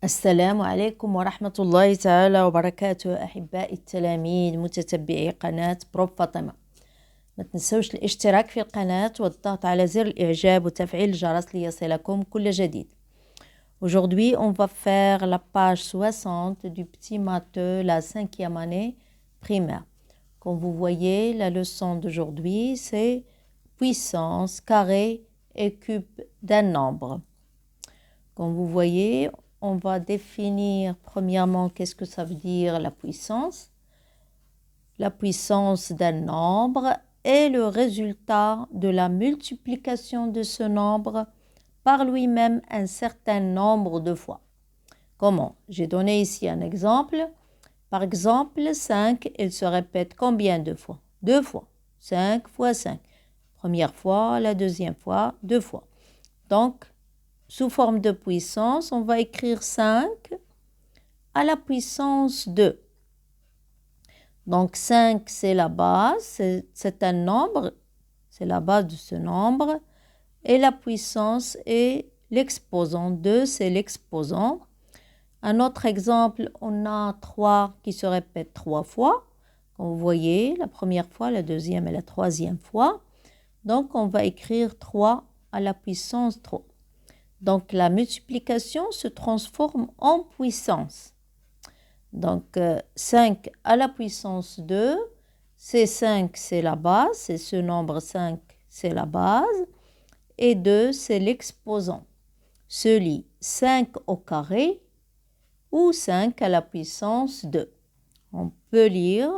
السلام عليكم ورحمة الله تعالى وبركاته أحبائي التلاميذ متتبعي قناة بروف فاطمة. ما تنسوش الاشتراك في القناة والضغط على زر الإعجاب وتفعيل الجرس ليصلكم كل جديد. Aujourd'hui, on va faire la page 60 du petit matheux, la 5e année primaire. Comme vous voyez, la leçon d'aujourd'hui, c'est puissance, carré et cube d'un nombre. Comme vous voyez, on va définir premièrement qu'est-ce que ça veut dire la puissance. La puissance d'un nombre est le résultat de la multiplication de ce nombre par lui-même un certain nombre de fois. Comment? J'ai donné ici un exemple. Par exemple, 5, il se répète combien de fois? 2 fois. 5 fois 5. Première fois, la deuxième fois, 2 fois. Donc, sous forme de puissance, on va écrire 5 à la puissance 2. Donc 5, c'est la base, c'est un nombre, c'est la base de ce nombre. Et la puissance est l'exposant. 2, c'est l'exposant. Un autre exemple, on a 3 qui se répètent 3 fois. Comme vous voyez, la première fois, la deuxième et la troisième fois. Donc, on va écrire 3 à la puissance 3. Donc, la multiplication se transforme en puissance. Donc, 5 à la puissance 2, c'est 5, c'est la base, c'est ce nombre 5, c'est la base, et 2, c'est l'exposant. Se lit 5 au carré ou 5 à la puissance 2. On peut lire,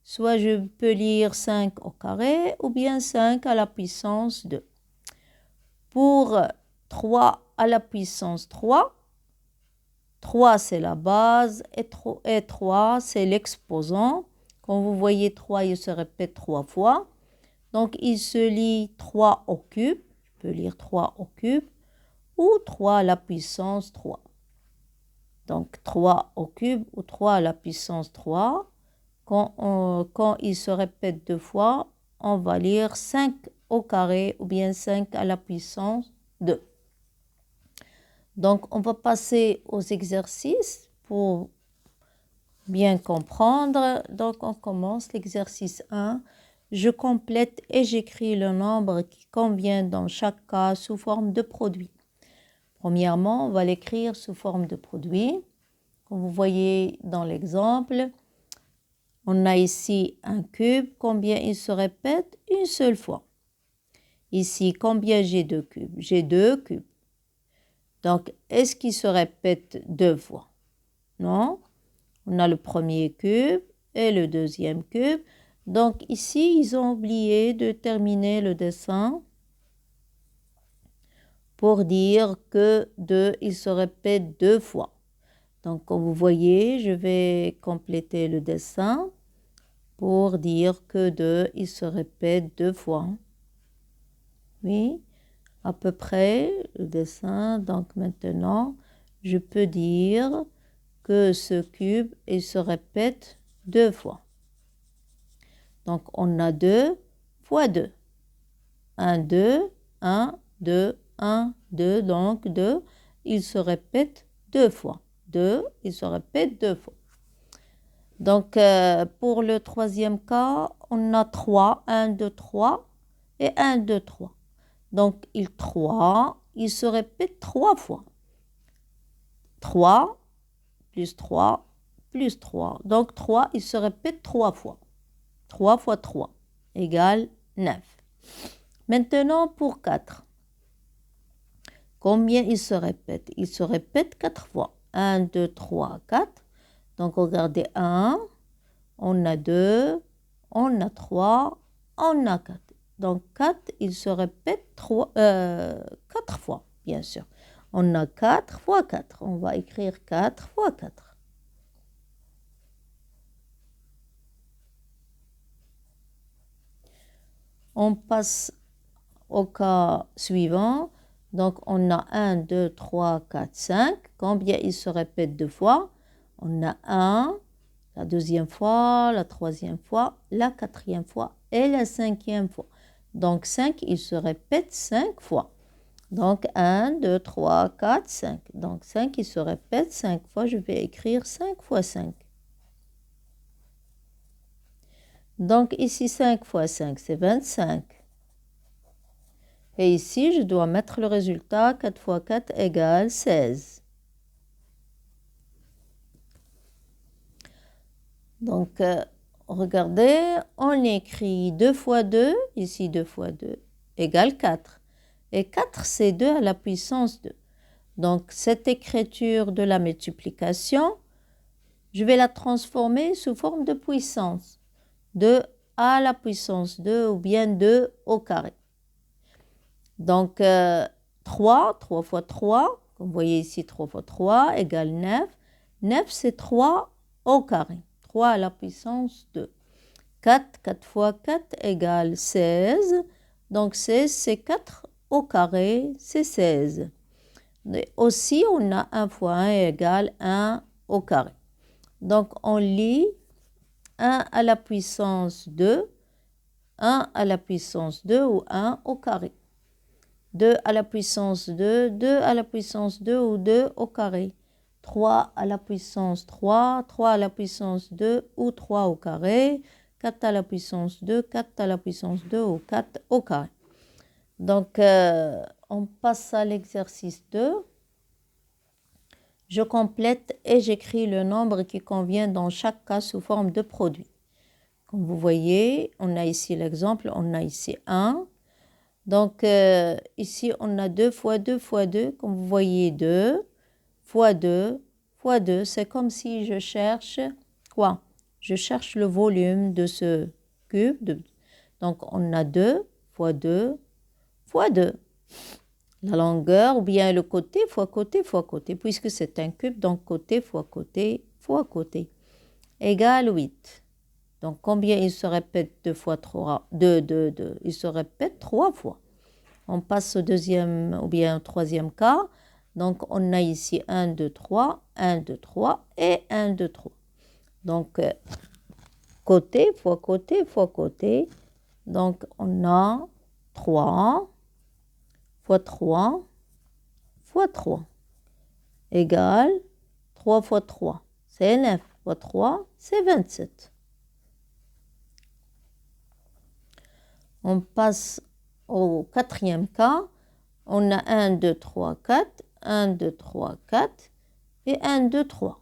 soit je peux lire 5 au carré ou bien 5 à la puissance 2. Pour 3 à la puissance 3, 3 c'est la base et 3 c'est l'exposant. Comme vous voyez, 3 il se répète 3 fois. Donc il se lit 3 au cube, je peux lire 3 au cube, ou 3 à la puissance 3. Donc 3 au cube ou 3 à la puissance 3. Quand il se répète 2 fois, on va lire 5 au carré ou bien 5 à la puissance 2. Donc, on va passer aux exercices pour bien comprendre. Donc, on commence l'exercice 1. Je complète et j'écris le nombre qui convient dans chaque cas sous forme de produit. Premièrement, on va l'écrire sous forme de produit. Comme vous voyez dans l'exemple, on a ici un cube. Combien il se répète? Une seule fois. Ici, combien j'ai de cubes? J'ai 2 cubes. Donc, est-ce qu'il se répète 2 fois? Non. On a le premier cube et le deuxième cube. Donc, ici, ils ont oublié de terminer le dessin pour dire que 2, il se répète 2 fois. Donc, comme vous voyez, je vais compléter le dessin pour dire que 2, il se répète 2 fois. Oui. À peu près le dessin. Donc maintenant, je peux dire que ce cube, il se répète 2 fois. Donc on a 2 fois 2. 1, 2, 1, 2, 1, 2. Donc 2, il se répète 2 fois. 2, il se répète 2 fois. Donc pour le troisième cas, on a 3. 1, 2, 3 et 1, 2, 3. Donc, 3, il se répète 3 fois. 3 plus 3 plus 3. Donc, 3, il se répète 3 fois. 3 fois 3 égale 9. Maintenant, pour 4. Combien il se répète? Il se répète 4 fois. 1, 2, 3, 4. Donc, regardez 1, on a 2, on a 3, on a 4. Donc, 4, il se répète 4 fois, bien sûr. On a 4 fois 4. On va écrire 4 fois 4. On passe au cas suivant. Donc, on a 1, 2, 3, 4, 5. Combien il se répète 2 fois? On a 1, la deuxième fois, la troisième fois, la quatrième fois et la cinquième fois. Donc, 5, il se répète 5 fois. Donc 1, 2, 3, 4, 5. Donc 5, il se répète 5 fois. Je vais écrire 5 fois 5. Donc ici 5 fois 5, c'est 25. Et ici, je dois mettre le résultat. 4 fois 4 égale 16. Donc, regardez, on écrit 2 fois 2, ici 2 fois 2, égale 4. Et 4, c'est 2 à la puissance 2. Donc, cette écriture de la multiplication, je vais la transformer sous forme de puissance. 2 à la puissance 2 ou bien 2 au carré. Donc, 3 fois 3, comme vous voyez ici, 3 fois 3 égale 9. 9, c'est 3 au carré. 3 à la puissance 2. 4 fois 4 égale 16. Donc 16, c'est 4 au carré, c'est 16. Et aussi, on a 1 fois 1 égale 1 au carré. Donc on lit 1 à la puissance 2, 1 à la puissance 2 ou 1 au carré. 2 à la puissance 2, 2 à la puissance 2 ou 2 au carré. 3 à la puissance 3, 3 à la puissance 2 ou 3 au carré. 4 à la puissance 2, 4 à la puissance 2 ou 4 au carré. Donc, on passe à l'exercice 2. Je complète et j'écris le nombre qui convient dans chaque cas sous forme de produit. Comme vous voyez, on a ici l'exemple, on a ici 1. Donc, ici, on a 2 fois 2 fois 2. Comme vous voyez, 2 fois 2 fois 2. C'est comme si je cherche quoi? Je cherche le volume de ce cube. Donc, on a 2 fois 2 fois 2. La longueur ou bien le côté fois côté fois côté. Puisque c'est un cube, donc côté fois côté fois côté. Égale 8. Donc, combien il se répète 2 fois 3? 2, 2, 2. Il se répète 3 fois. On passe au deuxième ou bien au troisième cas. Donc, on a ici 1, 2, 3, 1, 2, 3 et 1, 2, 3. Donc, côté fois côté fois côté. Donc, on a 3 fois 3 fois 3 égale 3 fois 3. C'est 9 fois 3, c'est 27. On passe au quatrième cas. On a 1, 2, 3, 4, 1, 2, 3, 4 et 1, 2, 3.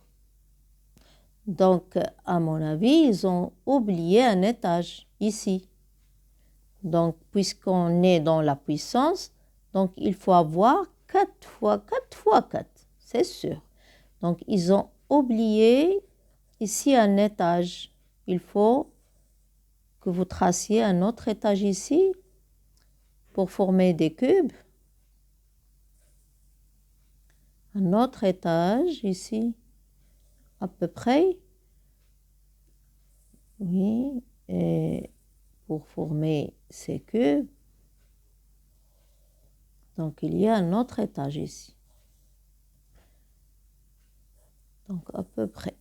Donc, à mon avis, ils ont oublié un étage ici. Donc, puisqu'on est dans la puissance, donc il faut avoir 4 fois 4 fois 4, c'est sûr. Donc, ils ont oublié ici un étage. Il faut que vous traciez un autre étage ici pour former des cubes. Un autre étage ici, à peu près. Oui, et pour former ces cubes, donc il y a un autre étage ici. Donc à peu près.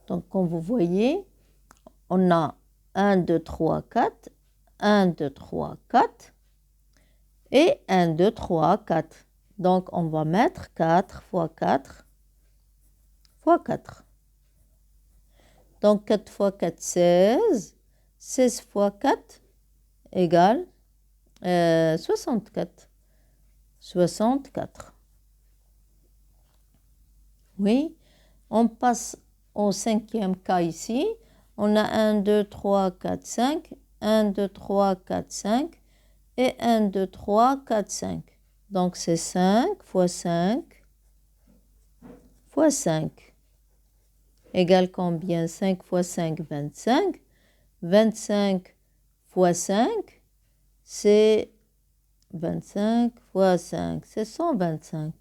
Donc comme vous voyez, on a 1, 2, 3, 4, 1, 2, 3, 4 et 1, 2, 3, 4. Donc on va mettre 4 fois 4 fois 4. Donc 4 fois 4, 16. 16 fois 4 égale 64. 64. Oui, on passe au cinquième cas ici. On a 1, 2, 3, 4, 5. 1, 2, 3, 4, 5. Et 1, 2, 3, 4, 5. Donc c'est 5 fois 5 fois 5. Égale combien? 5 fois 5, 25. 25 fois 5, c'est 25 fois 5, c'est 125.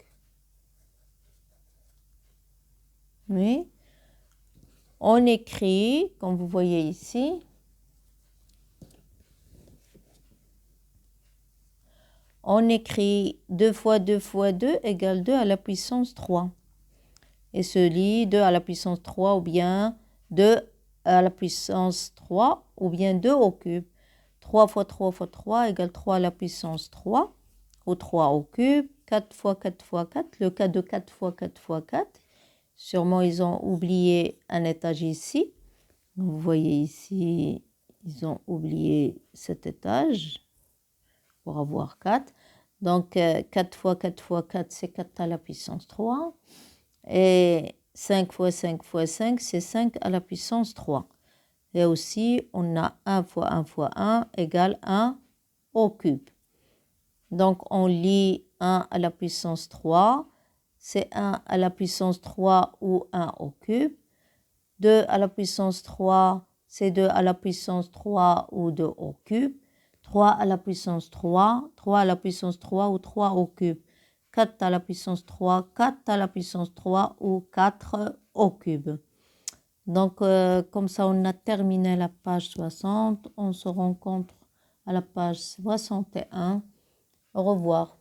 Oui. On écrit, comme vous voyez ici, on écrit 2 fois 2 fois 2 égale 2 à la puissance 3. Et se lit 2 à la puissance 3 ou bien 2 à la puissance 3 ou bien 2 au cube. 3 fois 3 fois 3 égale 3 à la puissance 3 ou 3 au cube. 4 fois 4 fois 4, le cas de 4 fois 4 fois 4. Sûrement, ils ont oublié un étage ici. Vous voyez ici, ils ont oublié cet étage pour avoir 4. Donc, 4 fois 4 fois 4, c'est 4 à la puissance 3. Et 5 fois 5 fois 5, c'est 5 à la puissance 3. Et aussi, on a 1 fois 1 fois 1 égale 1 au cube. Donc, on lit 1 à la puissance 3, c'est 1 à la puissance 3 ou 1 au cube. 2 à la puissance 3, c'est 2 à la puissance 3 ou 2 au cube. 3 à la puissance 3, 3 à la puissance 3 ou 3 au cube. 4 à la puissance 3, 4 à la puissance 3 ou 4 au cube. Donc, comme ça, on a terminé la page 60. On se rencontre à la page 61. Au revoir.